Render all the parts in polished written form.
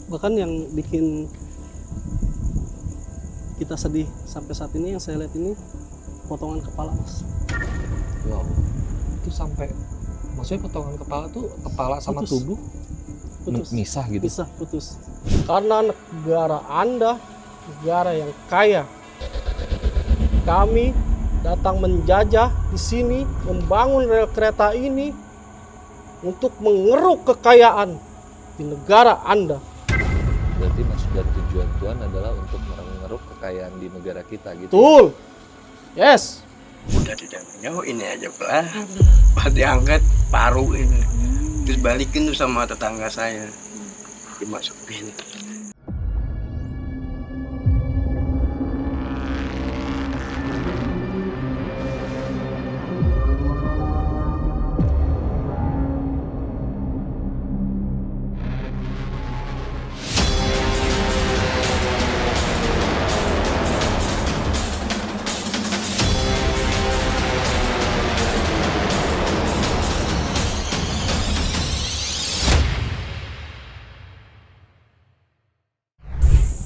Bahkan yang bikin kita sedih sampai saat ini yang saya lihat ini potongan kepala, Mas. Wow. Itu sampai, maksudnya potongan kepala tuh kepala sama Putus. tubuh Putus. misah gitu. Bisa putus. Karena negara Anda negara yang kaya. Kami datang menjajah di sini, membangun rel kereta ini untuk mengeruk kekayaan di negara Anda. Berarti maksud dan tujuan Tuhan adalah untuk mengeruk kekayaan di negara kita gitu. Betul. Yes. Udah tidak jauh ini aja Pak. Pas diangkat paru ini. Terus balikin tuh sama tetangga saya. Dimasukin.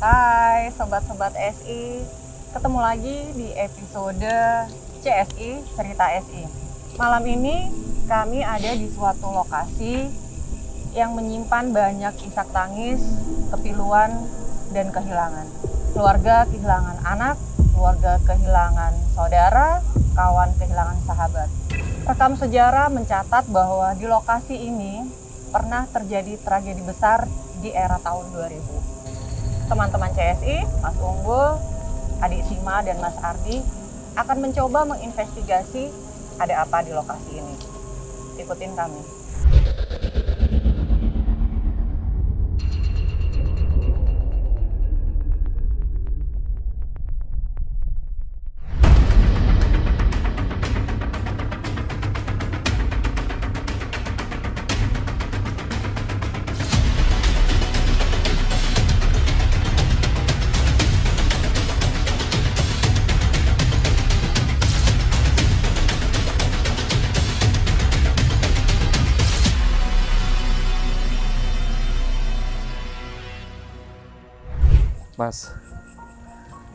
Hai sobat-sobat SI, ketemu lagi di episode CSI Cerita SI. Malam ini kami ada di suatu lokasi yang menyimpan banyak isak tangis, kepiluan, dan kehilangan. Keluarga kehilangan anak, keluarga kehilangan saudara, kawan kehilangan sahabat. Rekam sejarah mencatat bahwa di lokasi ini pernah terjadi tragedi besar di era tahun 2000. Teman-teman CSI, Mas Unggul, Adik Sima, dan Mas Ardi akan mencoba menginvestigasi ada apa di lokasi ini. Ikutin kami. Mas.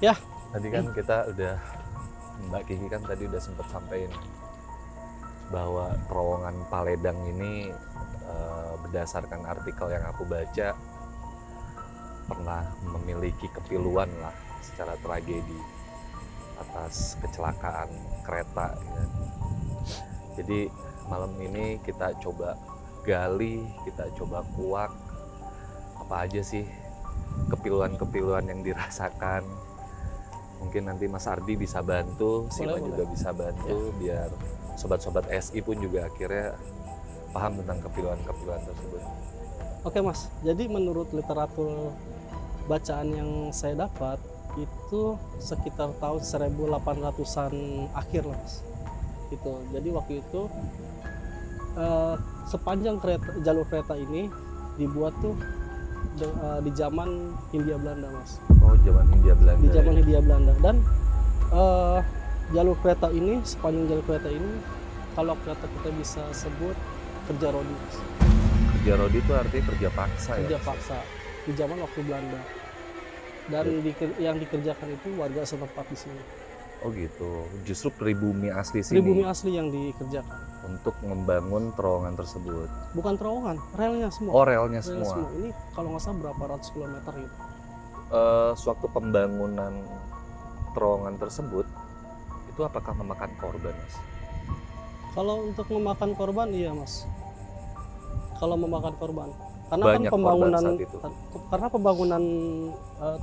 Ya. Tadi kan kita udah, Mbak Kiki kan tadi udah sempat sampaikan bahwa terowongan Paledang ini berdasarkan artikel yang aku baca pernah memiliki kepiluan lah secara tragedi atas kecelakaan kereta ya. Jadi malam ini kita coba gali, kita coba kuak apa aja sih kepiluan-kepiluan yang dirasakan. Mungkin nanti Mas Ardi bisa bantu, Sima juga bisa bantu ya. Biar sobat-sobat SI pun juga akhirnya paham tentang kepiluan-kepiluan tersebut. Oke Mas, jadi menurut literatur bacaan yang saya dapat itu sekitar tahun 1800-an akhir lah Mas. Gitu. Jadi waktu itu sepanjang jalur kereta ini dibuat tuh di zaman Hindia Belanda Mas. Oh, zaman Hindia Belanda. Di zaman Hindia Belanda. Dan jalur kereta ini, sepanjang jalur kereta ini kalau kereta kita bisa sebut kerja rodi Mas. Kerja rodi itu artinya kerja paksa kerja ya? paksa di zaman waktu Belanda. Dan yang dikerjakan itu warga setempat di sini. Oh gitu, justru pribumi asli sini. Pribumi asli yang dikerjakan. Untuk membangun terowongan tersebut. Bukan terowongan, relnya semua. Oh, relnya semua. Ini kalau nggak salah berapa ratus kilometer gitu. Sewaktu pembangunan terowongan tersebut, itu apakah memakan korban, Mas? Kalau untuk memakan korban, iya Mas. Kalau memakan korban, karena banyak kan pembangunan, korban saat itu. Karena pembangunan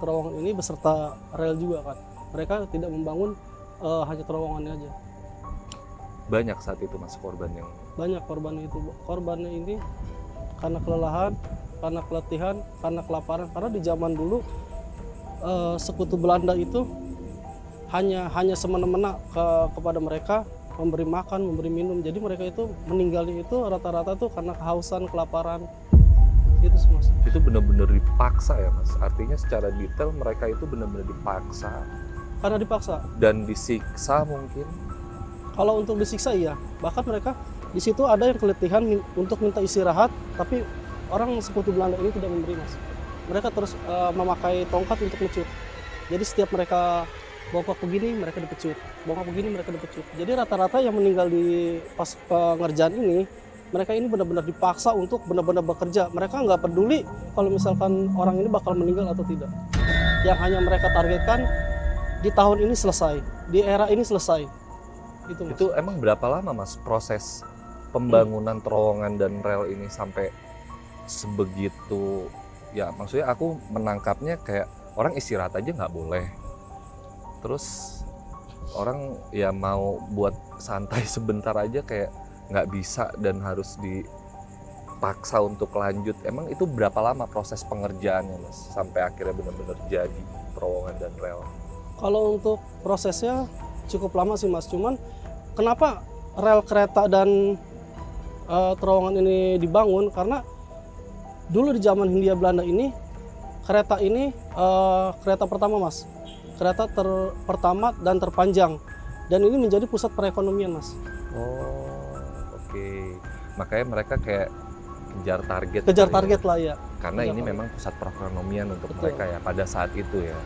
terowongan ini beserta rel juga kan. Mereka tidak membangun hanya terowongannya aja. Banyak saat itu Mas korban yang banyak korbannya itu. Korbannya ini karena kelelahan, karena keletihan, karena kelaparan. Karena di zaman dulu sekutu Belanda itu hanya semena-mena kepada mereka, memberi makan, memberi minum. Jadi mereka itu meninggalnya itu rata-rata tuh karena kehausan, kelaparan. Itu Mas. Itu benar-benar dipaksa ya Mas. Artinya secara detail mereka itu benar-benar dipaksa. Karena dipaksa. Dan disiksa mungkin. Kalau untuk disiksa iya. Bahkan mereka di situ ada yang keletihan untuk minta istirahat, tapi orang sekutu Belanda ini tidak memberi Mas. mereka terus memakai tongkat untuk mencut. Jadi setiap mereka bongkok begini, mereka dipecut. Bongkok begini, mereka dipecut. Jadi rata-rata yang meninggal di pas pengerjaan ini, mereka ini benar-benar dipaksa untuk benar-benar bekerja. Mereka nggak peduli kalau misalkan orang ini bakal meninggal atau tidak. Yang hanya mereka targetkan di tahun ini selesai, di era ini selesai. Itu, Mas. Itu emang berapa lama Mas proses pembangunan terowongan dan rel ini sampai sebegitu? Ya maksudnya aku menangkapnya kayak orang istirahat aja nggak boleh. Terus orang ya mau buat santai sebentar aja kayak nggak bisa dan harus dipaksa untuk lanjut. Emang itu berapa lama proses pengerjaannya Mas sampai akhirnya benar-benar jadi terowongan dan rel? Kalau untuk prosesnya cukup lama sih Mas. Cuman kenapa rel kereta dan terowongan ini dibangun? Karena dulu di zaman Hindia Belanda ini kereta ini kereta pertama Mas. Kereta pertama dan terpanjang. Dan ini menjadi pusat perekonomian Mas. Oh, oke. Makanya mereka kayak kejar target. Kejar kali ya. target lah ya. Karena Kejar ini target. memang pusat perekonomian untuk Betul. mereka ya pada saat itu ya.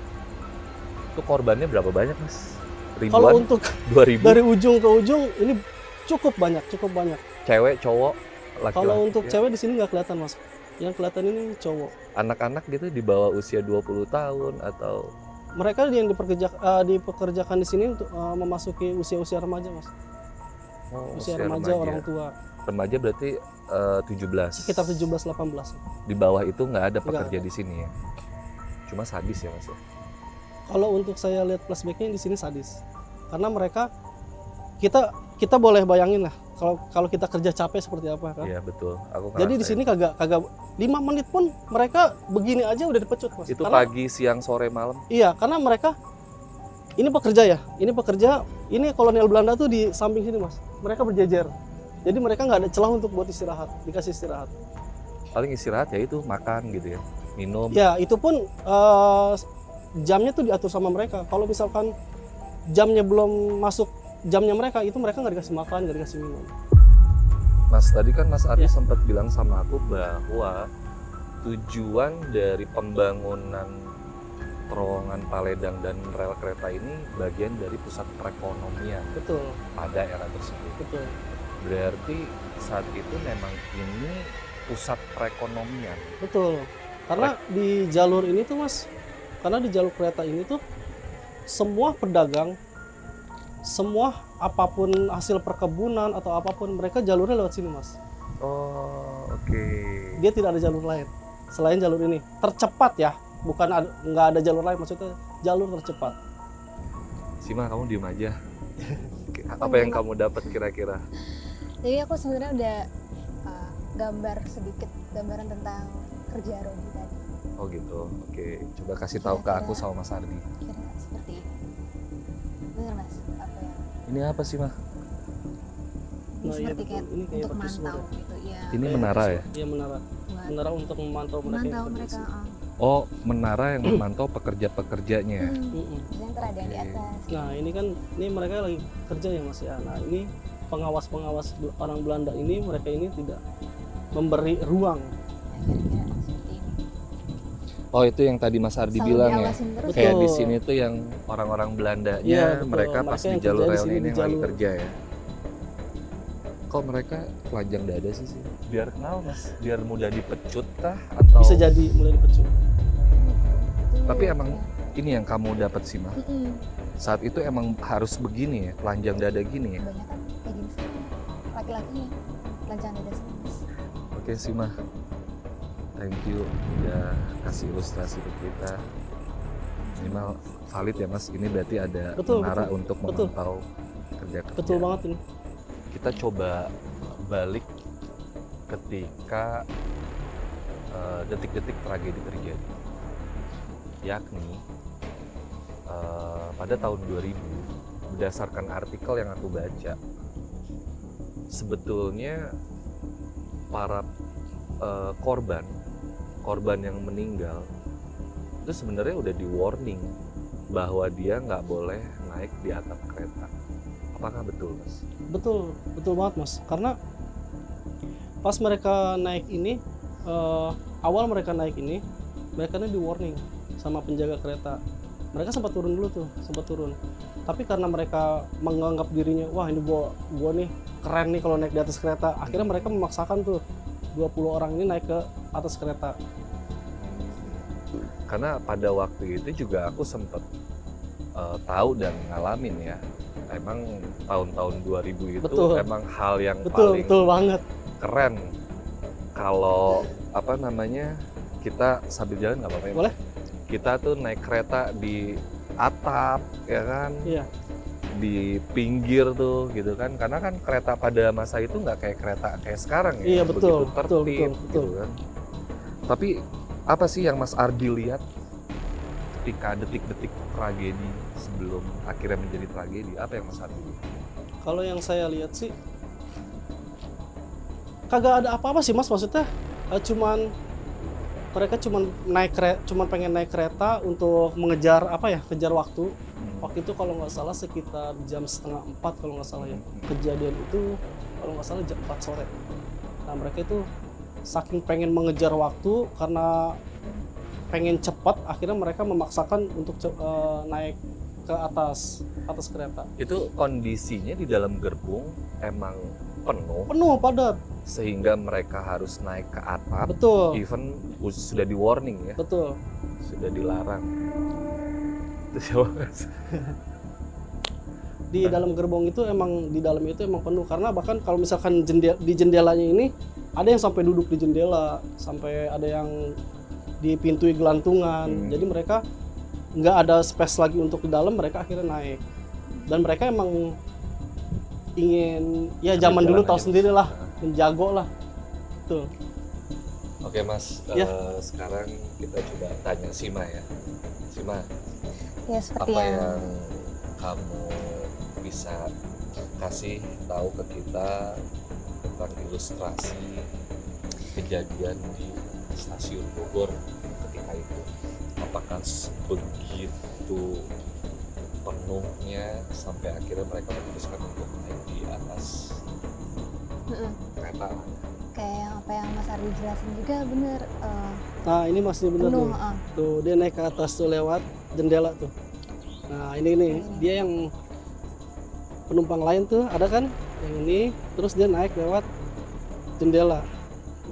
Itu korbannya berapa banyak Mas? Kalau Ribuan? untuk 2000? dari ujung ke ujung ini cukup banyak. Cewek, cowok, laki-laki? Kalau untuk ya? cewek di sini nggak kelihatan Mas. Yang kelihatan ini cowok. Anak-anak gitu di bawah usia 20 tahun atau Mereka yang dipekerjakan di sini untuk memasuki usia-usia remaja Mas. Usia remaja orang tua. Remaja berarti 17. Sekitar 17-18. Di bawah itu nggak ada Nggak pekerja ada. di sini ya. Cuma sadis ya Mas ya. Kalau untuk saya lihat flashbacknya di sini sadis. Karena mereka kita boleh bayangin lah kalau kita kerja capek seperti apa kan. Iya betul. Aku Jadi di ngerasain. sini kagak 5 menit pun mereka begini aja udah dipecut Mas. itu Karena- pagi, siang, sore, malam. Iya, karena mereka ini pekerja ya. Ini kolonial Belanda tuh di samping sini Mas. Mereka berjejer. Jadi mereka nggak ada celah untuk buat istirahat, dikasih istirahat. Paling istirahat ya itu makan gitu ya, minum. Ya, itu pun jamnya tuh diatur sama mereka. Kalau misalkan jamnya belum masuk jamnya mereka, itu mereka nggak dikasih makan, nggak dikasih minum. Mas tadi kan Mas Ardi Ya. sempat bilang sama aku bahwa tujuan dari pembangunan terowongan Paledang dan rel kereta ini bagian dari pusat perekonomian Betul, pada era tersebut. betul. Berarti saat itu memang ini pusat perekonomian. Betul. Karena di jalur ini tuh Mas, karena di jalur kereta ini tuh semua pedagang, semua apapun hasil perkebunan atau apapun mereka jalurnya lewat sini Mas. Oh, oke. Dia tidak ada jalur lain selain jalur ini. Tercepat ya, bukan nggak ada jalur lain, maksudnya jalur tercepat. Sima, kamu diem aja. Apa yang kamu dapat kira-kira? Jadi aku sebenarnya udah gambar sedikit gambaran tentang kerja Rodi tadi. Oh gitu. Oke, coba kasih tahu ke aku sama Mas Ardi. Kira seperti ini. Bener Mas, apa ya? Ini apa sih, Mah? Ini Nah, iya, seperti betul. kayak Ini kayak untuk petis mantau suara. gitu ya. Ini Kayak menara petis ya? suara. Iya, menara. Buat Menara untuk memantau mereka yang memantau bekerja di mereka. sini. Oh, menara yang memantau pekerja-pekerjanya. Mm-mm. Dan ntar ada yang di Oke. atas. Nah, ini kan mereka lagi kerja ya Mas ya. Nah, ini pengawas-pengawas orang Belanda ini, mereka ini tidak memberi ruang. Nah, kira-kira seperti ini. Oh, itu yang tadi Mas Ardi Selalu bilang ya. diawasin terus. Betul. Kayak di sini tuh yang orang-orang Belandanya, Iya, betul. mereka pas Mereka di yang jalur kerja di rel sini, ini di yang lagi jalur. kerja ya. Kok mereka telanjang dada sih? Biar kenal Mas? Biar mudah dipecut kah? Atau Bisa jadi mulai dipecut. Tapi emang ini yang kamu dapat sih, Mah? Mm-mm. Saat itu emang harus begini ya, telanjang dada gini ya. Kebanyakan kayak gini sih. Laki-lakinya telanjang dada semua Mas. Oke sih, Mah. Thank you udah kasih ilustrasi ke kita. Minimal valid ya, Mas. Ini berarti ada Betul, menara betul. untuk Betul. memantau kerja-kerja. Betul banget ini. Kita coba balik ketika detik-detik tragedi terjadi, yakni pada tahun 2000. Berdasarkan artikel yang aku baca, sebetulnya para korban yang meninggal itu sebenarnya udah di warning bahwa dia nggak boleh naik di atap kereta. Apakah betul, Mas? Betul, betul banget Mas. Karena pas mereka naik ini, awal mereka naik ini, mereka ini di warning sama penjaga kereta. Mereka sempat turun dulu tuh, tapi karena mereka menganggap dirinya, wah ini gua nih keren nih kalau naik di atas kereta, akhirnya mereka memaksakan tuh 20 orang ini naik ke atas kereta. Karena pada waktu itu juga aku sempat tahu dan ngalamin ya, emang tahun-tahun 2000 itu Betul. emang hal yang Betul banget. keren kalau apa namanya, kita sambil jalan nggak apa-apa ya? Boleh. Kita tuh naik kereta di atap ya kan, Iya. di pinggir tuh gitu kan, karena kan kereta pada masa itu nggak kayak kereta kayak sekarang ya, Iya, betul, begitu tertib betul. gitu kan. Tapi apa sih yang Mas Ardi lihat ketika detik-detik tragedi sebelum akhirnya menjadi tragedi? Apa yang Mas Ardi lihat? Kalau yang saya lihat sih kagak ada apa-apa sih Mas, maksudnya mereka cuman pengen naik kereta untuk mengejar kejar waktu. Waktu itu kalau nggak salah sekitar jam 3:30 kalau nggak salah ya. Kejadian itu kalau nggak salah jam 4 sore. Nah mereka itu saking pengen mengejar waktu karena pengen cepat, akhirnya mereka memaksakan untuk naik ke atas kereta. Itu kondisinya di dalam gerbong emang Penuh padat. sehingga mereka harus naik ke atap. Betul. Even sudah di warning ya, Betul. sudah dilarang. Terus ya, Mas? Di dalam gerbong itu emang penuh, karena bahkan kalau misalkan di jendelanya ini ada yang sampai duduk di jendela, sampai ada yang di pintu gelantungan. Jadi mereka nggak ada space lagi untuk di dalam, mereka akhirnya naik. Dan mereka emang ingin, ya zaman dulu tahu sendiri lah, menjago lah. Tuh. Oke Mas, Ya. sekarang kita coba tanya Sima ya. Sima, Ya seperti apa yang yang kamu bisa kasih tahu ke kita tentang ilustrasi kejadian di stasiun Bogor ketika itu? Apakah sebegitu penuhnya sampai akhirnya mereka memutuskan untuk naik di atas Mm-mm. kereta? kayak yang apa yang Mas Ardi jelasin juga bener, Nah ini masih bener penuh. tuh. Tuh dia naik ke atas tuh lewat jendela tuh. Nah ini nih dia yang penumpang lain tuh ada kan yang ini, terus dia naik lewat jendela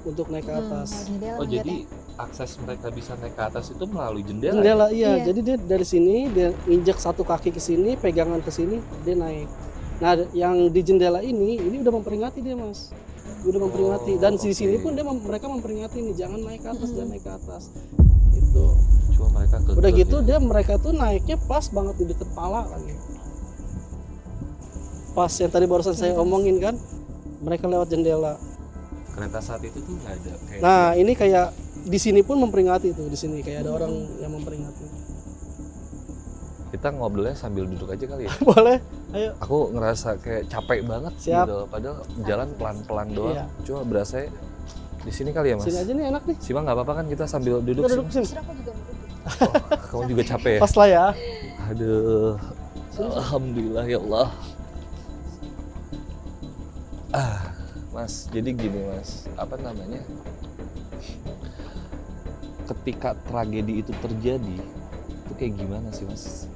untuk naik ke atas. Oh jadi akses mereka bisa naik ke atas itu melalui jendela? Jendela iya. Iya. Jadi dia dari sini dia injek satu kaki ke sini, pegangan ke sini, dia naik. Nah yang di jendela ini udah memperingati dia Mas, udah memperingati. Dan di sini pun mereka memperingati nih, jangan naik ke atas, jangan naik ke atas. Itu. Cuma mereka Udah gitu mereka tuh naiknya pas banget di deket pala kan. Pas yang tadi barusan saya omongin kan, mereka lewat jendela. kereta saat itu tuh nggak ada kayak Nah ini kayak di sini pun memperingati tuh, di sini kayak ada orang yang memperingati. kita ngobrolnya sambil duduk aja kali ya. Boleh, ayo. Aku ngerasa kayak capek banget Siap. gitu, padahal jalan pelan-pelan doang. Iya. Cuma berasa di sini kali ya Mas. Sini aja nih enak nih. Sima nggak apa-apa kan kita sambil duduk Kita duduk sini. sini. Aku juga mau duduk. Oh, kamu juga capek ya? Pas lah ya. Aduh, alhamdulillah ya Allah. Mas, jadi gini Mas, apa namanya? Ketika tragedi itu terjadi, itu kayak gimana sih Mas?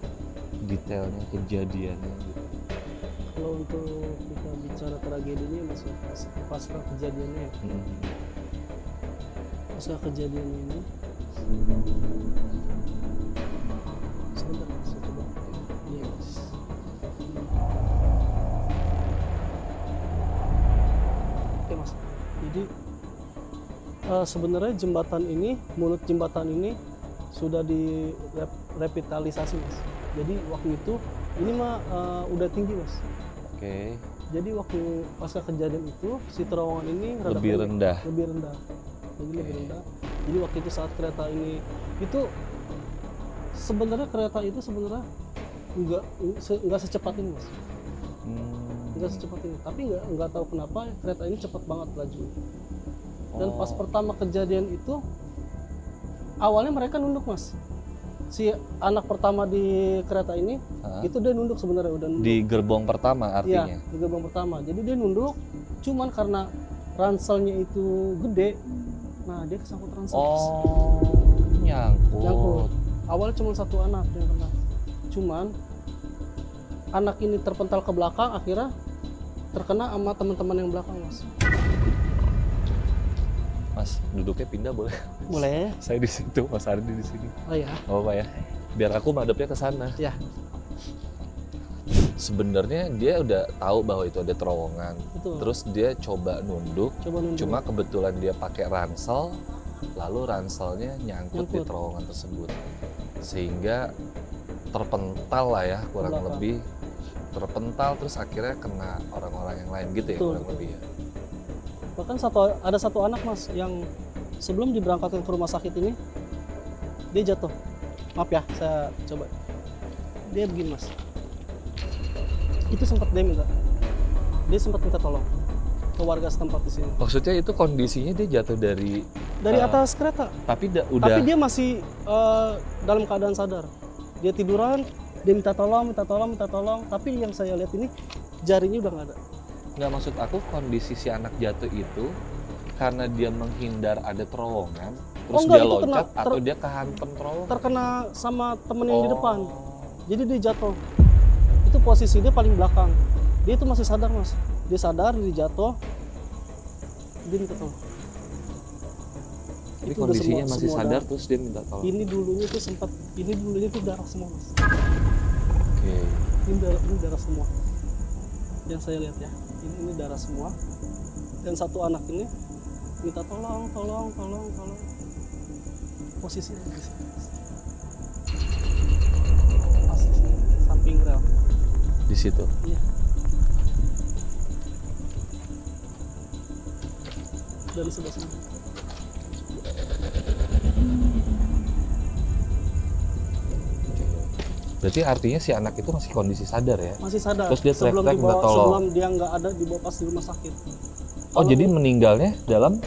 Detailnya, kejadiannya gitu. Kalau untuk kita bicara tragedinya masih pasca kejadiannya ya. Pasca kejadian ini sebentar Mas, saya coba. Iya Mas. Oke Mas, jadi sebenarnya mulut jembatan ini sudah direvitalisasi Mas. Jadi waktu itu ini mah udah tinggi Mas. Oke, Jadi waktu pasca kejadian itu si terowongan ini rada lebih rendah. lebih rendah. Jadi lebih rendah. Jadi waktu itu saat kereta ini itu sebenarnya kereta itu sebenarnya nggak secepat ini Mas. Nggak secepat ini. Tapi nggak tahu kenapa kereta ini cepat banget laju. Dan pas pertama kejadian itu awalnya mereka nunduk Mas. Si anak pertama di kereta ini itu dia nunduk sebenarnya, udah nunduk. Di gerbong pertama artinya? Iya, di gerbong pertama. Jadi dia nunduk, cuman karena ranselnya itu gede, nah dia kesangkut ransel. Oh, nyangkut awal cuma satu anak yang kena. Cuman anak ini terpental ke belakang, akhirnya terkena sama teman-teman yang belakang, Mas. Mas, duduknya pindah boleh? Boleh? Saya di situ, Mas Ardi di sini. Oh ya. Oh Pak ya, biar aku madepnya ke sana. Ya. Sebenarnya dia udah tahu bahwa itu ada terowongan. Betul. Terus dia coba nunduk. Coba nunduk. Cuma kebetulan dia pakai ransel, lalu ranselnya nyangkut di Nyangkut. terowongan tersebut, sehingga terpental lah ya, kurang Belakang. lebih terpental, terus akhirnya kena orang-orang yang lain gitu ya, Betul, kurang betul. lebih ya. Bahkan ada satu anak, Mas, yang sebelum diberangkatkan ke rumah sakit ini dia jatuh. Maaf ya, saya coba. Dia begini, Mas. Itu sempat dia sempat minta tolong ke warga setempat di sini. Maksudnya itu kondisinya dia jatuh dari Dari atas kereta. tapi udah Tapi dia masih dalam keadaan sadar. Dia tiduran, dia minta tolong. Tapi yang saya lihat ini jarinya udah nggak ada. nggak, maksud aku kondisi si anak jatuh itu karena dia menghindar ada terowongan, terus enggak, dia itu loncat kena- atau dia kehantem terowongan. Terkena sama temen yang di depan. Oh. Jadi dia jatuh. Itu posisi dia paling belakang. Dia itu masih sadar, Mas. Dia sadar, dia jatuh. Dia minta tolong. Jadi Itu udah kondisinya semua- masih semua sadar darah. terus dia minta tolong. Ini dulunya tuh darah semua, Mas. Oke. Ini darah semua. Yang saya lihat ya. Ini darah semua. Dan satu anak ini minta tolong. Posisinya di sini. Pas di sini, samping rel. Di situ. Iya. Dan sebelah sini. Berarti artinya si anak itu masih kondisi sadar ya? Masih sadar. Terus dia teriak-teriak minta tolong. Sebelum dia nggak ada dibawa pas di rumah sakit. Oh, Kalau jadi meninggalnya dalam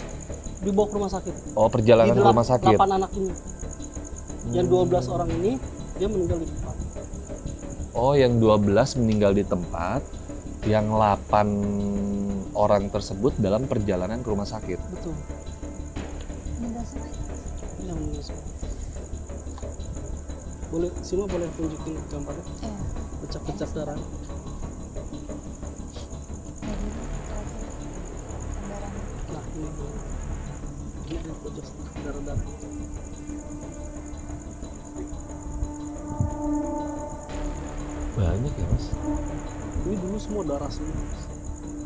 dibawa ke rumah sakit. perjalanan ke rumah sakit. 8 anak ini. Yang 12 orang ini dia meninggal di tempat. Oh, yang 12 meninggal di tempat, yang 8 orang tersebut dalam perjalanan ke rumah sakit. Betul. Meninggal semua itu. Yang meninggal semua. Boleh, Sima boleh tunjukin gambarnya? Iya. Bercak-bercak darah. Jadi gambaran. Nah, ini dulu. Ini di pojok darah-darah. Banyak ya, Mas? Ini dulu semua darah semua, Mas.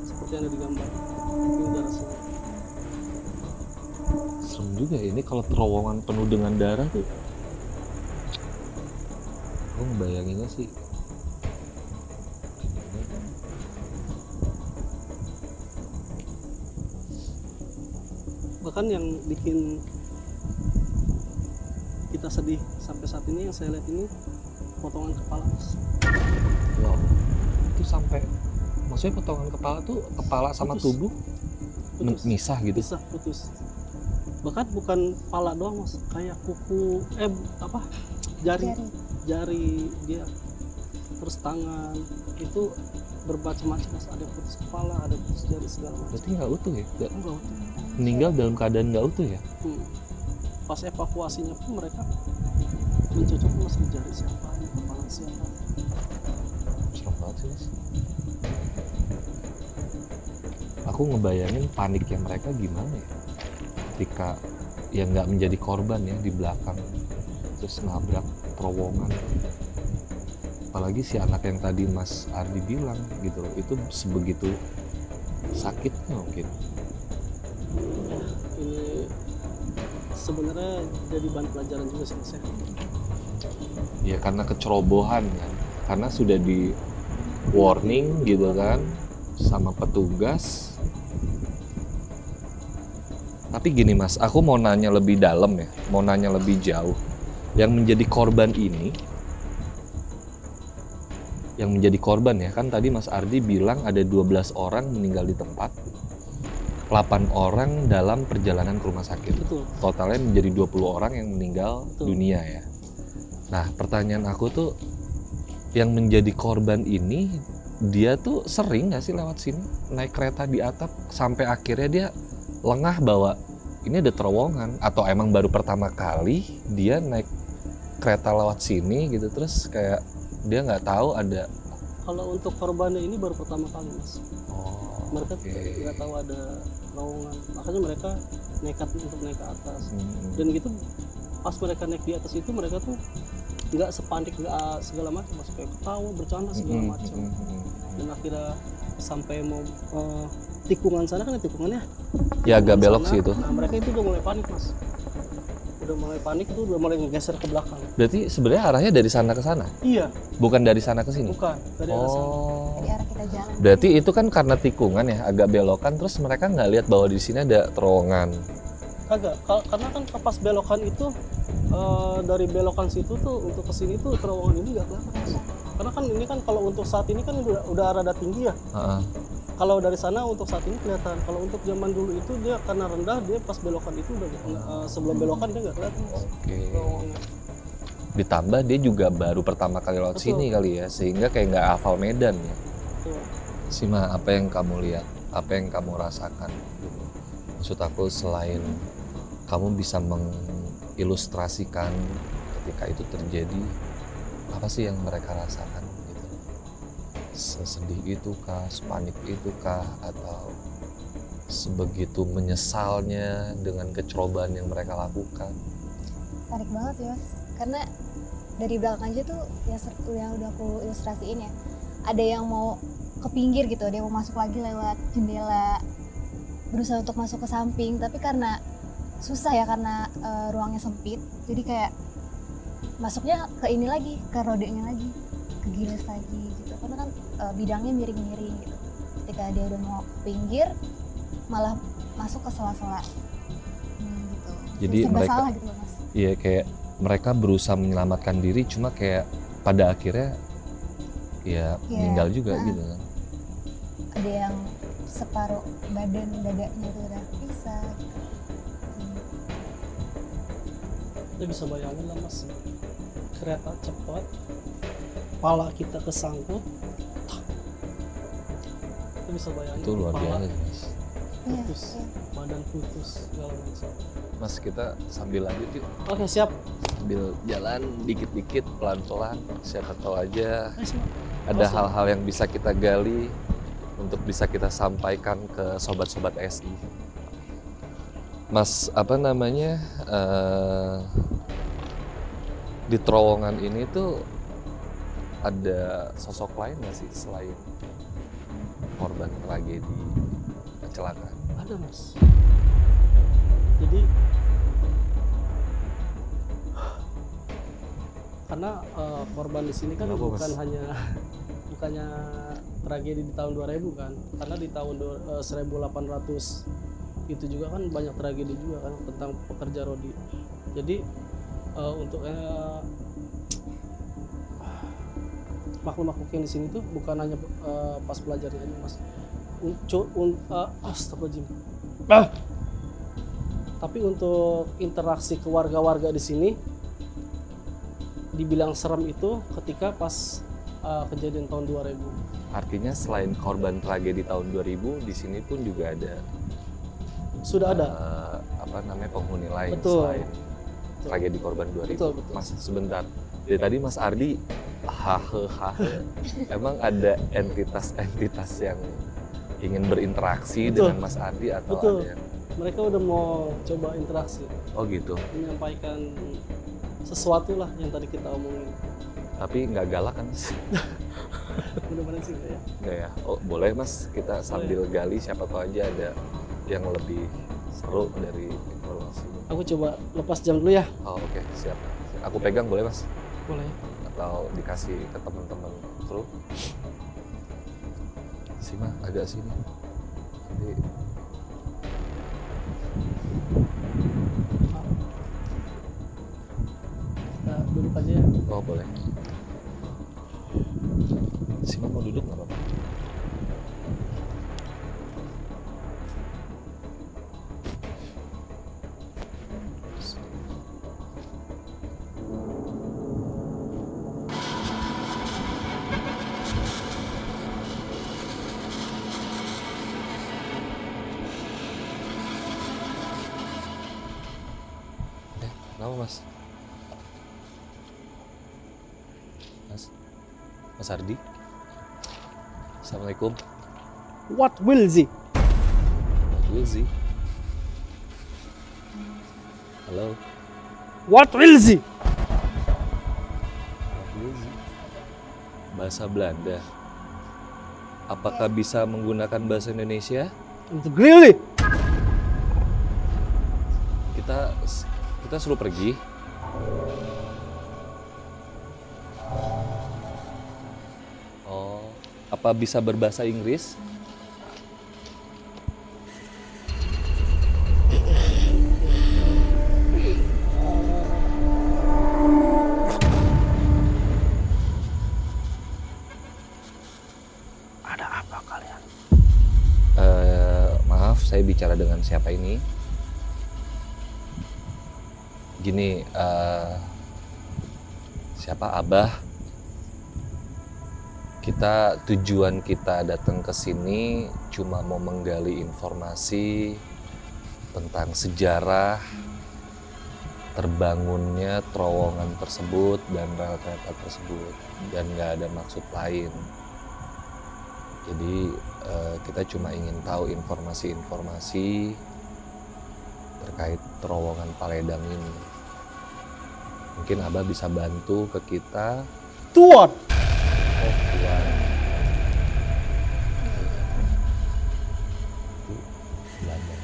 Seperti yang ada di gambar. Ini darah semua. Serem juga ya, ini kalau terowongan penuh dengan darah tuh. Aku ngebayanginnya sih. Bahkan yang bikin kita sedih sampai saat ini, yang saya lihat ini potongan kepala, Mas. Wow. Itu sampai, maksudnya potongan kepala tuh kepala sama Putus. tubuh Putus. misah gitu. Bisa putus. Bahkan bukan kepala doang, Mas, kayak kuku jari dia, terus tangan itu bermacam-macam, Mas. Ada putus kepala, ada putus jari, segala macam. Berarti nggak utuh ya? Enggak utuh. Meninggal dalam keadaan nggak utuh ya? Pas evakuasinya pun mereka mencocok, Mas, di jari siapa, di kepala siapa. Serem banget sih, Mas. Aku ngebayangin paniknya mereka gimana ya ketika ya nggak menjadi korban ya di belakang terus nabrak terowongan. Apalagi si anak yang tadi Mas Ardi bilang gitu loh, itu sebegitu sakitnya mungkin. Ini sebenarnya jadi bahan pelajaran juga sih, Mas, ya. Ya karena kecerobohan kan, karena sudah di warning gitu kan sama petugas. Tapi gini Mas, aku mau nanya lebih dalam ya, mau nanya lebih jauh. Yang menjadi korban ini, yang menjadi korban ya, kan tadi Mas Ardi bilang ada 12 orang meninggal di tempat, 8 orang dalam perjalanan ke rumah sakit. Betul. Totalnya menjadi 20 orang yang meninggal Betul. dunia ya. Nah, pertanyaan aku tuh, yang menjadi korban ini, dia tuh sering nggak sih lewat sini, naik kereta di atap, sampai akhirnya dia lengah bahwa ini ada terowongan, atau emang baru pertama kali dia naik kereta lewat sini gitu, terus kayak dia nggak tahu ada. Kalau untuk korbannya ini baru pertama kali mas. Oh, Mereka oke. nggak tahu ada terowongan, makanya mereka nekat untuk naik ke atas. Dan gitu pas mereka naik di atas itu mereka tuh nggak sepanik nggak segala macam, mas, kayak ketawa bercanda segala macam. Dan akhirnya sampai mau tikungan sana kan, tikungannya Ya agak tikungan belok sana, sih itu. nah, mereka itu udah mulai panik mas, udah mulai panik tuh, udah mulai ngegeser ke belakang. Berarti sebenarnya arahnya dari sana ke sana, Iya, bukan dari sana ke sini. bukan dari arah sana. Oh, Dari arah kita jalan. berarti itu kan karena tikungan ya, agak belokan, terus mereka nggak lihat bahwa di sini ada terowongan. Kagak, karena kan pas belokan itu dari belokan situ tuh untuk ke sini tuh terowongan ini nggak kelihatan mas. Karena kan ini kan kalau untuk saat ini kan udah rada tinggi ya. Heeh. Kalau dari sana untuk saat ini kelihatan. Kalau untuk zaman dulu itu dia karena rendah, dia pas belokan itu udah sebelum belokan dia nggak kelihatan mas, Oke. terowongannya. Ditambah dia juga baru pertama kali lewat Betul. sini kali ya, sehingga kayak nggak hafal medan ya. Tuh. Sima, apa yang kamu lihat, apa yang kamu rasakan gitu. Maksud aku, selain kamu bisa mengilustrasikan ketika itu terjadi, apa sih yang mereka rasakan gitu? Sesedih itu kah, sepanik itu kah, atau sebegitu menyesalnya dengan kecerobohan yang mereka lakukan? Tarik banget sih mas, karena dari belakang aja tuh yang udah aku ilustrasiin ya, ada yang mau ke pinggir gitu, dia mau masuk lagi lewat jendela, berusaha untuk masuk ke samping, tapi karena susah ya, karena ruangnya sempit, jadi kayak masuknya ke ini lagi, ke rodenya lagi, ke giles lagi gitu, karena kan bidangnya miring-miring gitu. Ketika dia udah mau ke pinggir, malah masuk ke sela-sela gitu. Jadi Serba mereka- salah gitu loh mas. Iya, kayak mereka berusaha menyelamatkan diri, cuma kayak pada akhirnya ya meninggal juga gitu kan. Ada yang separuh badan dadanya itu udah pisah gitu. Kita bisa bayangin lah mas, kereta cepat, kepala kita kesangkut, kita bisa bayangin Itu luar kepala biasa sih, Mas. Iya, putus, iya. badan putus segala macam. Mas, kita sambil lanjut yuk, Oke siap. sambil jalan dikit-dikit pelan-pelan, siapa tahu aja Ayo, Sima. ada Awesome. hal-hal yang bisa kita gali untuk bisa kita sampaikan ke sobat-sobat SI. Mas, apa namanya, di terowongan ini tuh ada sosok lain nggak sih selain korban tragedi kecelakaan? Ada mas. Jadi karena korban di sini kan Kenapa, Mas? bukannya tragedi di tahun 2000 kan, karena di tahun 1800 itu juga kan banyak tragedi juga kan tentang pekerja rodi. Jadi untuk makhluk-makhluk yang di sini tuh bukan hanya pas belajarnya aja mas. Astagfirullahaladzim. Tapi untuk interaksi ke warga-warga di sini dibilang serem itu ketika pas kejadian tahun 2000. Artinya selain korban tragedi tahun 2000, di sini pun juga ada Sudah ada. apa namanya, penghuni lain Betul. selain tragedi korban 2000. Betul, betul. Mas, sebentar. Dari tadi Mas Ardi hahe. Emang ada entitas-entitas yang ingin berinteraksi Betul. dengan Mas Ardi atau Betul. ada yang... Mereka udah mau coba interaksi, Oh gitu. menyampaikan sesuatu lah yang tadi kita omongin. Tapi nggak galak kan Mas? Mudah-mudahan sih enggak ya. Nggak ya? Oh boleh Mas, kita sambil gali siapa tahu aja ada yang lebih seru dari informasi. Aku coba lepas jam dulu ya. Oh oke, siap. Aku pegang boleh Mas? Boleh. Atau dikasih ke teman-teman kru? Sima, agak sini. Nanti Kita duduk aja ya. oh boleh. Sima mau duduk nggak apa-apa? Kenapa Mas? Mas Ardi. Assalamualaikum. What will they? What will Sie? Halo. What will they? What will Sie? Bahasa Belanda. Apakah bisa menggunakan bahasa Indonesia? Untuk really? Kita suruh pergi. Oh, apa bisa berbahasa Inggris? Ada apa kalian? Maaf, saya bicara dengan siapa ini? Gini, siapa Abah? Tujuan kita datang ke sini cuma mau menggali informasi tentang sejarah terbangunnya terowongan tersebut dan rel kereta tersebut, dan nggak ada maksud lain. Jadi kita cuma ingin tahu informasi-informasi terkait terowongan Paledang ini. Mungkin Abah bisa bantu ke kita. Tuan! Oh, Tuan. Belanda.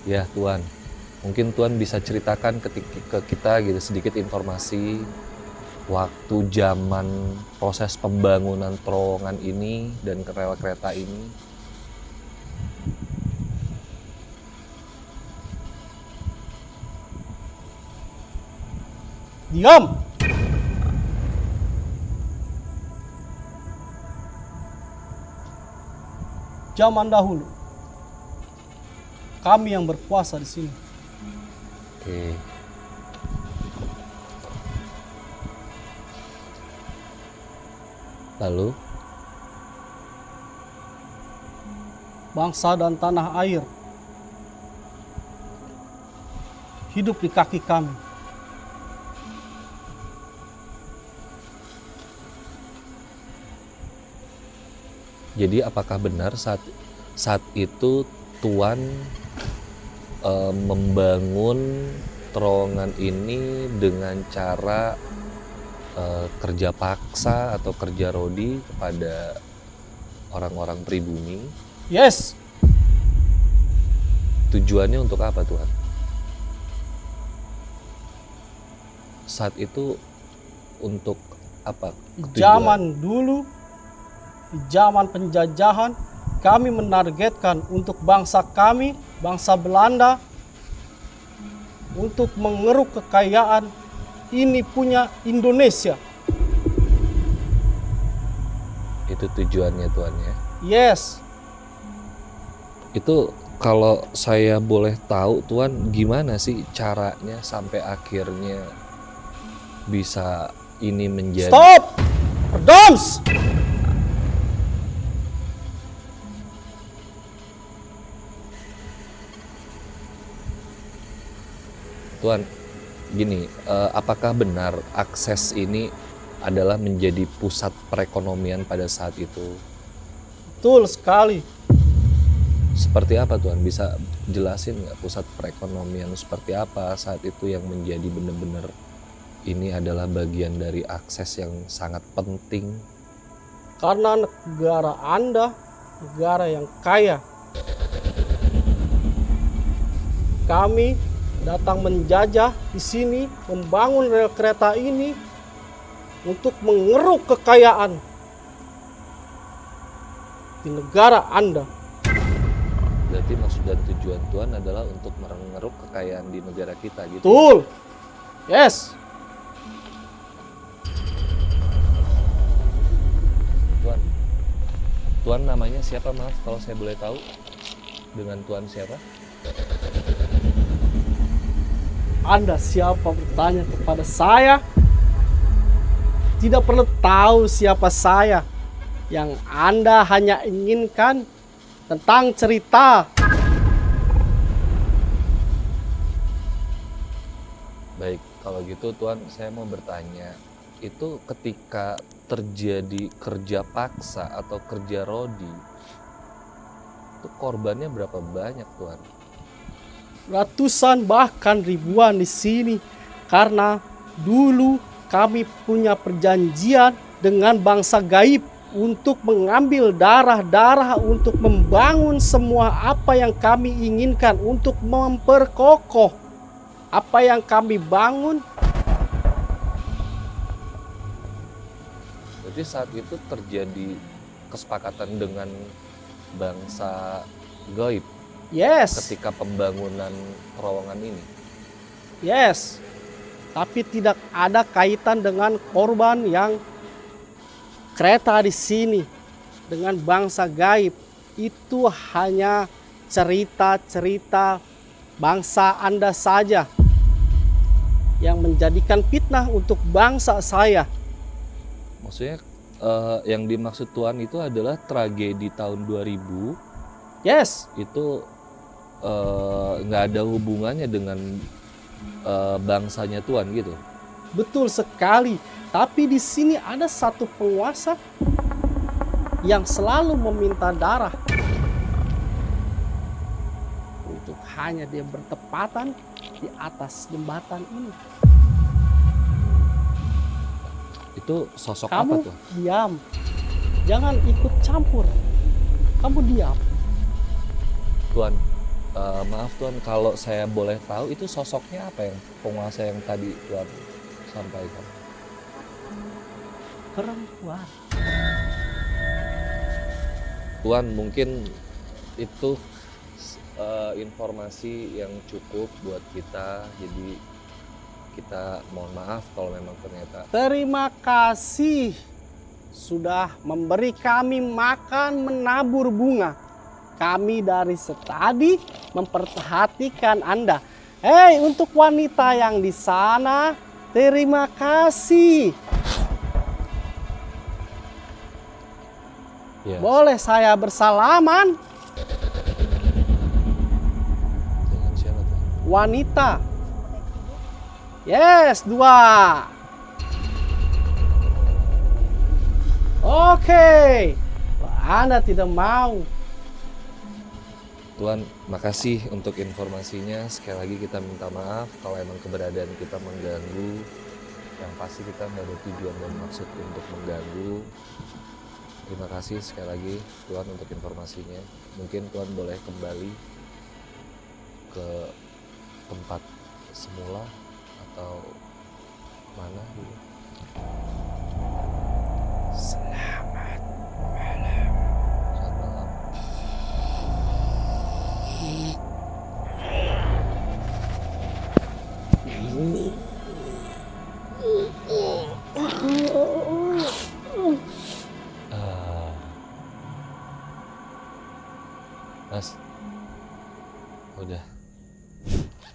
Ya, Tuan. Mungkin Tuan bisa ceritakan ke kita gitu sedikit informasi waktu zaman proses pembangunan terowongan ini dan rel kereta ini. Diam! Zaman dahulu, kami yang berkuasa di sini. Oke. Lalu, Bangsa dan tanah air hidup di kaki kami. jadi apakah benar saat itu Tuan membangun terowongan ini dengan cara kerja paksa atau kerja rodi kepada orang-orang pribumi? Yes, Tujuannya untuk apa, Tuhan? Saat itu untuk apa? di tujuan? zaman dulu, di zaman penjajahan, kami menargetkan untuk bangsa kami, bangsa Belanda, untuk mengeruk kekayaan ini punya Indonesia. Itu tujuannya, Tuhan ya. Yes, Itu kalau saya boleh tahu, Tuhan, gimana sih caranya sampai akhirnya bisa ini menjadi... stop! Perdoms! Tuhan, gini, apakah benar akses ini adalah menjadi pusat perekonomian pada saat itu? Betul sekali. Seperti apa, Tuhan? Bisa jelasin nggak pusat perekonomian seperti apa saat itu yang menjadi benar-benar ini adalah bagian dari akses yang sangat penting? Karena negara Anda, negara yang kaya. Kami datang menjajah di sini, membangun rel kereta ini untuk mengeruk kekayaan di negara Anda. Berarti maksud dan tujuan Tuhan adalah untuk mengeruk kekayaan di negara kita gitu? Betul. Yes. Tuhan namanya siapa, maaf kalau saya boleh tahu? Dengan Tuhan siapa? Anda siapa bertanya kepada saya? Tidak perlu tahu siapa saya. Yang Anda hanya inginkan tentang cerita. Baik, kalau gitu Tuhan, saya mau bertanya. itu ketika terjadi kerja paksa atau kerja rodi, itu korbannya berapa banyak Tuan? Ratusan bahkan ribuan di sini, karena dulu kami punya perjanjian dengan bangsa gaib untuk mengambil darah-darah untuk membangun semua apa yang kami inginkan, untuk memperkokoh apa yang kami bangun. Jadi saat itu terjadi kesepakatan dengan bangsa gaib Yes, ketika pembangunan terowongan ini. yes. Tapi tidak ada kaitan dengan korban yang kereta di sini dengan bangsa gaib. Itu hanya cerita-cerita bangsa Anda saja yang menjadikan fitnah untuk bangsa saya. Maksudnya yang dimaksud Tuan itu adalah tragedi tahun 2000 Yes, itu nggak ada hubungannya dengan bangsanya Tuan gitu. betul sekali. Tapi di sini ada satu penguasa yang selalu meminta darah untuk hanya dia bertepatan di atas jembatan ini. Itu sosok Kamu apa tuh? diam, jangan ikut campur. Kamu diam. Tuan, maaf Tuan, kalau saya boleh tahu itu sosoknya apa yang penguasa yang tadi Tuan sampaikan? Perempuan. Tuan, mungkin itu informasi yang cukup buat kita, jadi kita mohon maaf kalau memang ternyata. Terima kasih sudah memberi kami makan menabur bunga. Kami dari tadi memperhatikan Anda. Hei, untuk wanita yang di sana, terima kasih. Ya, Boleh saya bersalaman? dengan siapa Tuan? Wanita. Yes, 2. Oke. Anda tidak mau. Tuan, makasih untuk informasinya. Sekali lagi kita minta maaf kalau emang keberadaan kita mengganggu. Yang pasti kita nggak ada tujuan dan maksud untuk mengganggu. Terima kasih sekali lagi Tuan untuk informasinya. Mungkin Tuan boleh kembali ke tempat semula atau mana dulu. Selamat malam. Mas, udah.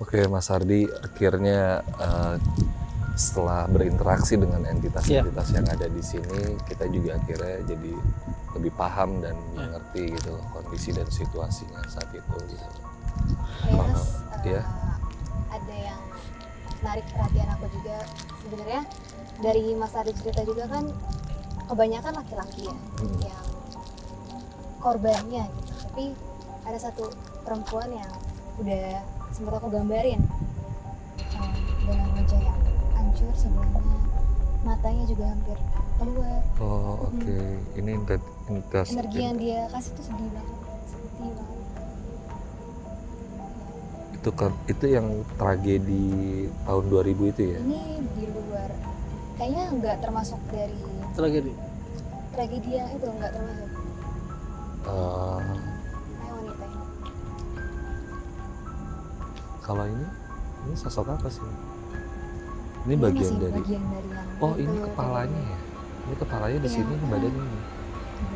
Oke Mas Ardi, akhirnya setelah berinteraksi dengan entitas-entitas yang ada di sini, kita juga akhirnya jadi lebih paham dan mengerti gitu loh kondisi dan situasinya saat itu gitu. Yes, ya. ada yang menarik perhatian aku juga sebenarnya dari Mas Ardi cerita juga kan kebanyakan laki-laki ya yang korbannya gitu. Tapi ada satu perempuan yang udah sempat aku gambarin dengan wajah yang hancur sebelumnya, matanya juga hampir keluar. Oh oke. Ini entitas. Energi yang dia kasih tuh sedih banget. Itu yang tragedi tahun 2000 itu ya? Ini di luar, kayaknya nggak termasuk dari Tragedi. tragedi yang itu, nggak termasuk. Kayak wanita ini. Kalau ini sosok apa sih? Ini bagian masih dari. bagian dari yang Oh itu, ini kepalanya ya? Ini kepalanya di Iya, sini, ini badan ini. Ini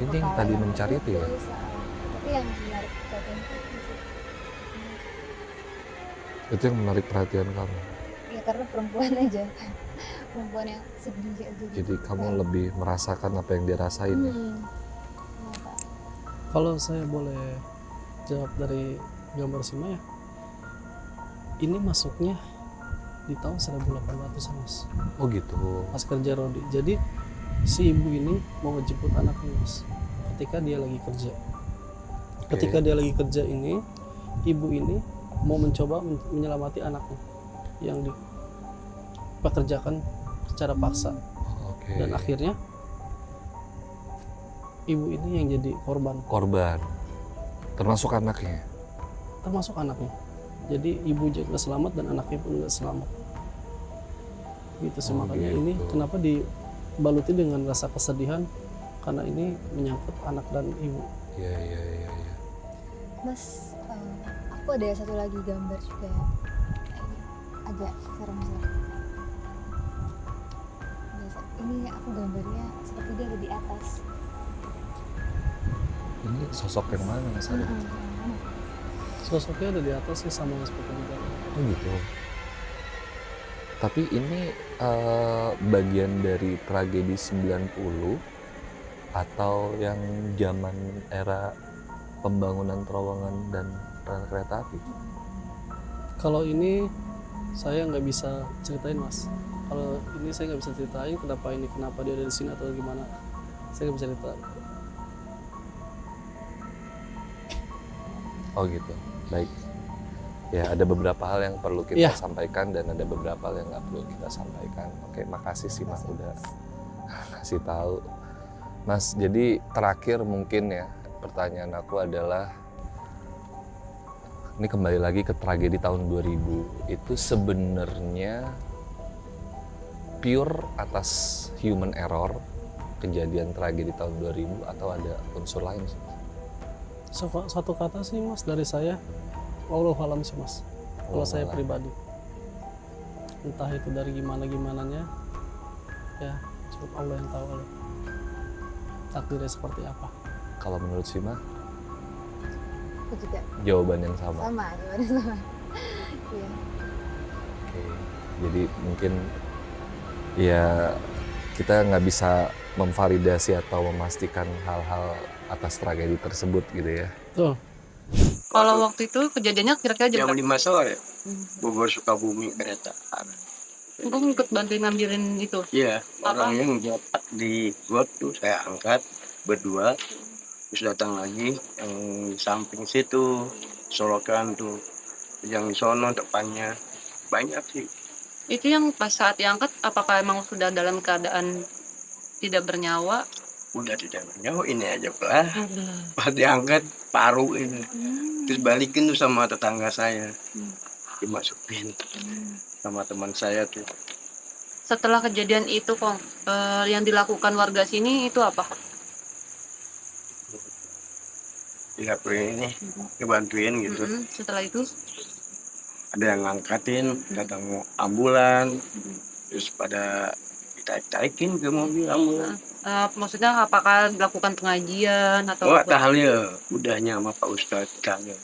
yang kepala tadi yang mencari itu ya? putus, tapi yang menarik perhatian itu sih. Itu yang menarik perhatian kamu. Ya karena perempuan aja, perempuan yang sedih aja. Jadi kamu lebih merasakan apa yang dia rasain ya? Kenapa? Kalau saya boleh jawab dari gambar Sima ya, ini masuknya di tahun 1800-an Mas. Oh gitu. pas kerja rodi. Jadi si ibu ini mau ngejemput anaknya mas ketika dia lagi kerja. Ketika dia lagi kerja ini, ibu ini mau mencoba menyelamati anaknya yang dipekerjakan secara paksa. Oke. Dan akhirnya ibu ini yang jadi korban, Korban. Termasuk anaknya. termasuk anaknya. Jadi ibu juga nggak selamat dan anaknya pun nggak selamat. Gitu sih, Oh, makanya gitu. ini kenapa dibaluti dengan rasa kesedihan karena ini menyangkut anak dan ibu. Iya. Mas, aku ada satu lagi gambar juga ya. Agak serem-serem. Biasa, ini aku gambarnya seperti dia ada di atas. Ini sosok yang mana Mas Arif? Sosoknya ada di atas sih sama seperti di dalam. Oh gitu. Tapi ini bagian dari tragedi 90 atau yang zaman era pembangunan terowongan dan rel kereta api? Kalau ini saya nggak bisa ceritain mas. Kalau ini saya nggak bisa ceritain kenapa dia ada di sini atau gimana. Saya nggak bisa cerita. Oh gitu. Baik. Ya ada beberapa hal yang perlu kita Iya. sampaikan dan ada beberapa hal yang nggak perlu kita sampaikan. Oke, makasih sih Mas udah kasih tahu. Mas, jadi terakhir mungkin ya pertanyaan aku adalah ini kembali lagi ke tragedi tahun 2000. Itu sebenarnya pure atas human error kejadian tragedi tahun 2000 atau ada unsur lain sih? Satu kata sih mas dari saya, wallahu alam sih mas. Kalau saya Wallahualam. pribadi, entah itu dari gimananya, ya cukup Allah yang tahu takdirnya seperti apa. Kalau menurut Sima, Aku juga jawaban yang sama. sama, jawabannya sama. Iya. Oke, jadi mungkin ya kita nggak bisa memvalidasi atau memastikan hal-hal atas tragedi tersebut gitu ya. Tuh, Kalau waktu itu kejadiannya kira-kira jam jam berapa? 5 sore Bogor Sukabumi kereta. Gue ikut bantuin ngambilin itu. Iya, Apa? orang yang dapat di got tuh saya angkat berdua, terus datang lagi yang di samping situ, solokan tuh, yang di sono depannya banyak sih. Itu yang pas saat diangkat, apakah emang sudah dalam keadaan tidak bernyawa? Udah tidak bernyawa, ini aja pelan. Pas diangkat paru ini, terus balikin tuh sama tetangga saya, dimasukin sama teman saya tuh. Setelah kejadian itu kok yang dilakukan warga sini itu apa? Dilakuin ini, dibantuin gitu. Setelah itu Ada yang ngangkatin, datang ambulan, terus pada ditarik-tarikin ke mobil ambulan. maksudnya apakah dilakukan pengajian atau Oh, tahlil, udahnya sama Pak Ustadz tahlil.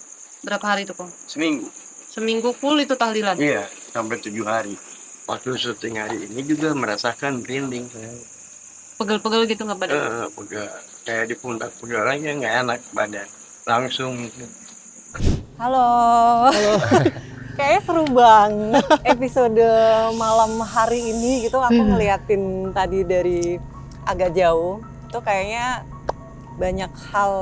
berapa hari itu kok? Seminggu, Seminggu full itu tahlilan? iya, sampai 7 hari. Waktu syuting hari ini juga merasakan merinding saya. Pegel-pegel gitu nggak badan? Pegal, kayak di pundak pegalnya nggak enak badan, langsung gitu. Halo. Kayaknya seru banget episode malam hari ini gitu. Aku ngeliatin tadi dari agak jauh. Itu kayaknya banyak hal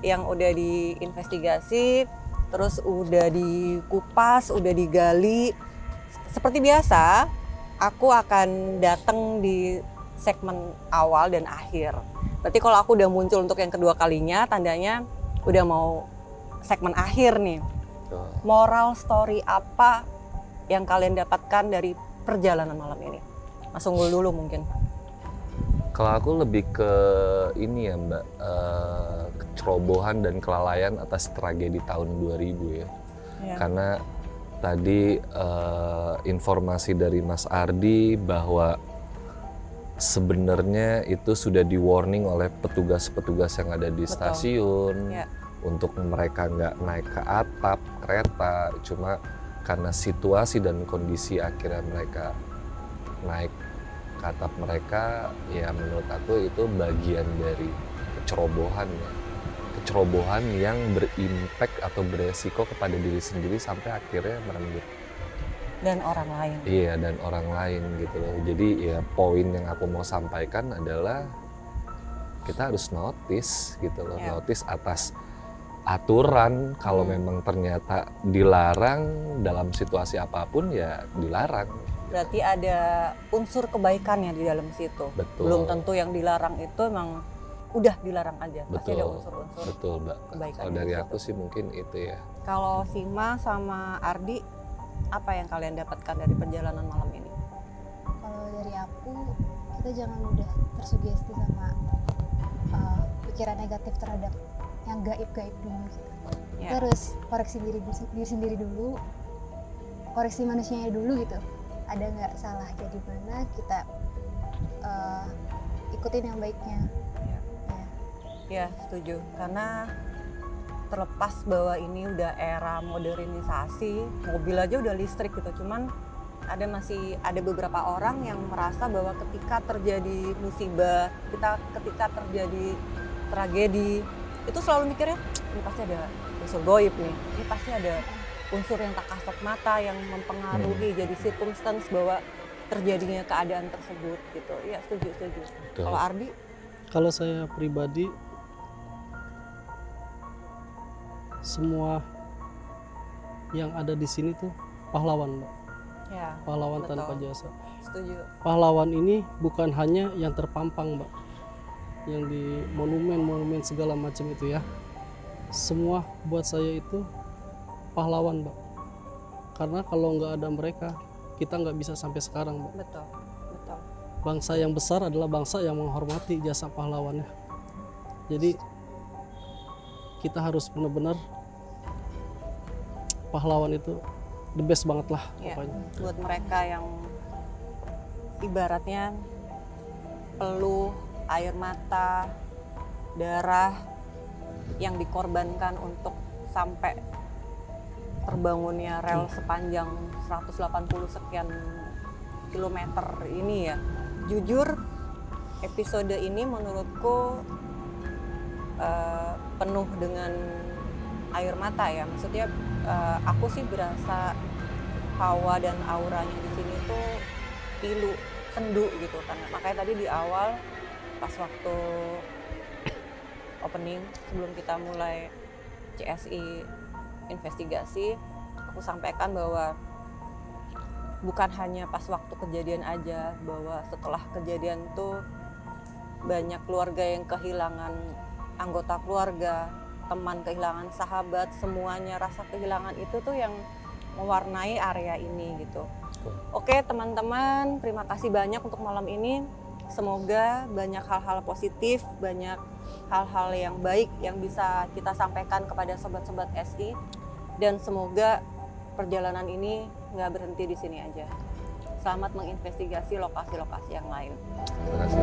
yang udah diinvestigasi, terus udah dikupas, udah digali. Seperti biasa, aku akan datang di segmen awal dan akhir. Berarti kalau aku udah muncul untuk yang kedua kalinya, tandanya udah mau segmen akhir nih. Moral story apa yang kalian dapatkan dari perjalanan malam ini? Mas Unggul dulu mungkin. Kalau aku lebih ke ini ya Mbak, kecerobohan dan kelalaian atas tragedi tahun 2000 ya. Karena tadi informasi dari Mas Ardi bahwa sebenarnya itu sudah di warning oleh petugas-petugas yang ada di Betul. stasiun Ya. untuk mereka nggak naik ke atap kereta, cuma karena situasi dan kondisi akhirnya mereka naik ke atap mereka. Ya menurut aku itu bagian dari kecerobohan ya, kecerobohan yang berimpact atau beresiko kepada diri sendiri sampai akhirnya merenggut Dan orang lain. Iya, dan orang lain gitu loh. Jadi ya poin yang aku mau sampaikan adalah kita harus notice gitu loh, Ya. notice atas aturan. Kalau memang ternyata dilarang dalam situasi apapun ya dilarang. Berarti ada unsur kebaikannya di dalam situ. Betul. Belum tentu yang dilarang itu emang udah dilarang aja. Pasti ada Betul. unsur-unsur. Betul, Mbak. kebaikan Kalau di dari situ. aku sih mungkin itu ya. Kalau Sima sama Ardi, apa yang kalian dapatkan dari perjalanan malam ini? Kalau dari aku, kita jangan mudah tersugesti sama pikiran negatif terhadap yang gaib-gaib dulu gitu. Ya. Kita harus koreksi diri sendiri dulu, koreksi manusianya dulu gitu. Ada nggak salah jadi mana kita ikutin yang baiknya. Ya. Ya. Ya, setuju. Karena terlepas bahwa ini udah era modernisasi, mobil aja udah listrik gitu. Cuman masih ada beberapa orang yang merasa bahwa ketika terjadi musibah, ketika terjadi tragedi, itu selalu mikirnya ini pasti ada unsur goib nih. Ini pasti ada unsur yang tak kasat mata yang mempengaruhi jadi circumstance bahwa terjadinya keadaan tersebut gitu. Iya, setuju. Betul. Kalau Ardi, Kalau saya pribadi, semua yang ada di sini tuh pahlawan, Mbak. ya, Pahlawan Betul. tanpa jasa. setuju. Pahlawan ini bukan hanya yang terpampang, Mbak, yang di monumen segala macam itu ya. Semua buat saya itu pahlawan, Mbak. Karena kalau nggak ada mereka, kita nggak bisa sampai sekarang, Mbak. Betul. Bangsa yang besar adalah bangsa yang menghormati jasa pahlawannya. Jadi kita harus benar-benar pahlawan itu the best banget lah Ya, pokoknya. buat mereka yang ibaratnya peluh, air mata, darah yang dikorbankan untuk sampai terbangunnya rel sepanjang 180 sekian kilometer ini ya. Jujur episode ini menurutku penuh dengan air mata ya. Maksudnya aku sih berasa hawa dan auranya di sini tuh pilu, sendu gitu kan. Makanya tadi di awal pas waktu opening sebelum kita mulai CSI investigasi, aku sampaikan bahwa bukan hanya pas waktu kejadian aja, bahwa setelah kejadian tuh banyak keluarga yang kehilangan anggota keluarga, teman kehilangan sahabat, semuanya rasa kehilangan itu tuh yang mewarnai area ini gitu. Oke teman-teman, terima kasih banyak untuk malam ini. Semoga banyak hal-hal positif, banyak hal-hal yang baik yang bisa kita sampaikan kepada sobat-sobat SI, dan semoga perjalanan ini nggak berhenti di sini aja. Selamat menginvestigasi lokasi-lokasi yang lain. Terima kasih.